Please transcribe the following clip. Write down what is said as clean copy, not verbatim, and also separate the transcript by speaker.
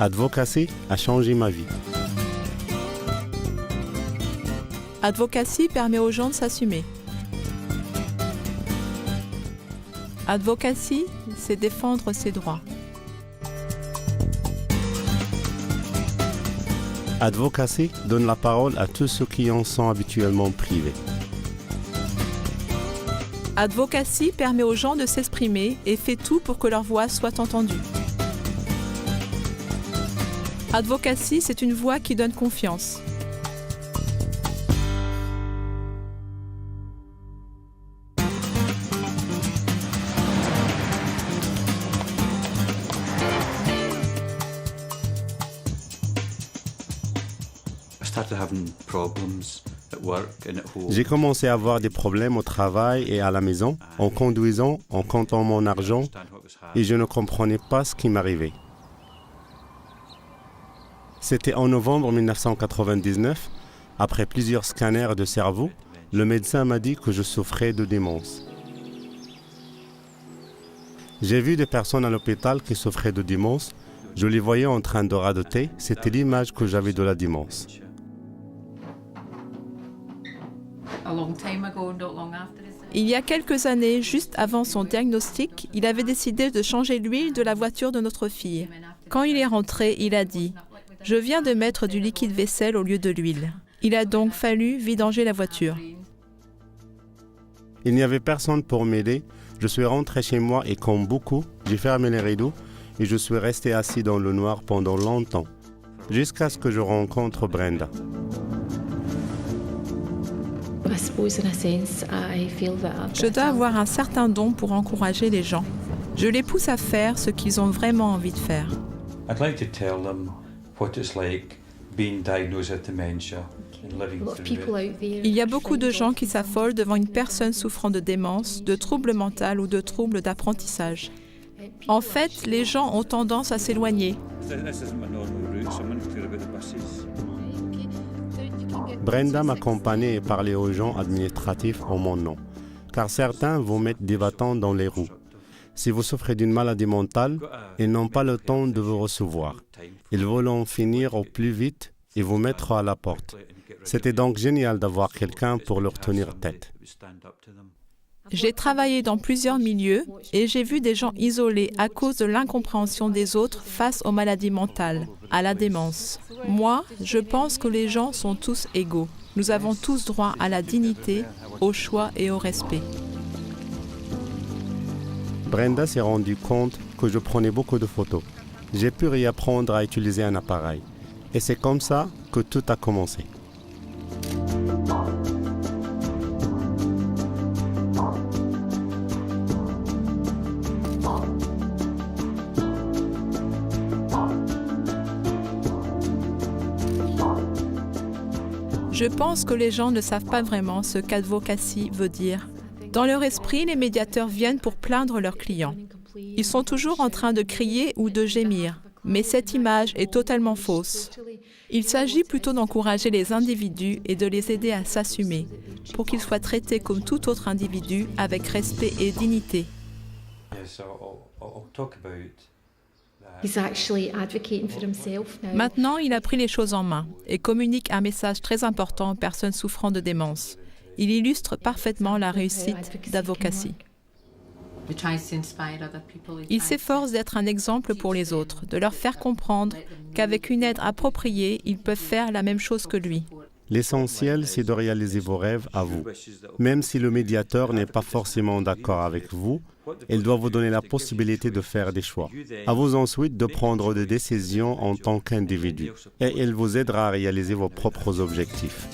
Speaker 1: Advocacy a changé ma vie.
Speaker 2: Advocacy permet aux gens de s'assumer. Advocacy, c'est défendre ses droits.
Speaker 1: Advocacy donne la parole à tous ceux qui en sont habituellement privés.
Speaker 2: Advocacy permet aux gens de s'exprimer et fait tout pour que leur voix soit entendue. Advocacy, c'est une voix qui donne confiance.
Speaker 1: J'ai commencé à avoir des problèmes au travail et à la maison, en conduisant, en comptant mon argent, et je ne comprenais pas ce qui m'arrivait. C'était en novembre 1999, après plusieurs scanners de cerveau, le médecin m'a dit que je souffrais de démence. J'ai vu des personnes à l'hôpital qui souffraient de démence. Je les voyais en train de radoter. C'était l'image que j'avais de la démence.
Speaker 2: Il y a quelques années, juste avant son diagnostic, il avait décidé de changer l'huile de la voiture de notre fille. Quand il est rentré, il a dit « Je viens de mettre du liquide vaisselle au lieu de l'huile ». Il a donc fallu vidanger la voiture.
Speaker 1: Il n'y avait personne pour m'aider. Je suis rentré chez moi et comme beaucoup, j'ai fermé les rideaux et je suis resté assis dans le noir pendant longtemps, jusqu'à ce que je rencontre Brenda.
Speaker 2: Je dois avoir un certain don pour encourager les gens. Je les pousse à faire ce qu'ils ont vraiment envie de faire. Il y a beaucoup de gens qui s'affolent devant une personne souffrant de démence, de troubles mentaux ou de troubles d'apprentissage. En fait, les gens ont tendance à s'éloigner.
Speaker 1: Brenda m'accompagnait et parlait aux gens administratifs en mon nom, car certains vous mettent des bâtons dans les roues. Si vous souffrez d'une maladie mentale, ils n'ont pas le temps de vous recevoir. Ils veulent en finir au plus vite et vous mettre à la porte. C'était donc génial d'avoir quelqu'un pour leur tenir tête.
Speaker 2: J'ai travaillé dans plusieurs milieux et j'ai vu des gens isolés à cause de l'incompréhension des autres face aux maladies mentales, à la démence. Moi, je pense que les gens sont tous égaux. Nous avons tous droit à la dignité, au choix et au respect.
Speaker 1: Brenda s'est rendue compte que je prenais beaucoup de photos. J'ai pu réapprendre à utiliser un appareil. Et c'est comme ça que tout a commencé.
Speaker 2: Je pense que les gens ne savent pas vraiment ce qu'advocacy veut dire. Dans leur esprit, les médiateurs viennent pour plaindre leurs clients. Ils sont toujours en train de crier ou de gémir. Mais cette image est totalement fausse. Il s'agit plutôt d'encourager les individus et de les aider à s'assumer, pour qu'ils soient traités comme tout autre individu avec respect et dignité. Maintenant, il a pris les choses en main et communique un message très important aux personnes souffrant de démence. Il illustre parfaitement la réussite d'Advocacy. Il s'efforce d'être un exemple pour les autres, de leur faire comprendre qu'avec une aide appropriée, ils peuvent faire la même chose que lui.
Speaker 1: L'essentiel, c'est de réaliser vos rêves à vous. Même si le médiateur n'est pas forcément d'accord avec vous, il doit vous donner la possibilité de faire des choix. À vous ensuite de prendre des décisions en tant qu'individu. Et il vous aidera à réaliser vos propres objectifs.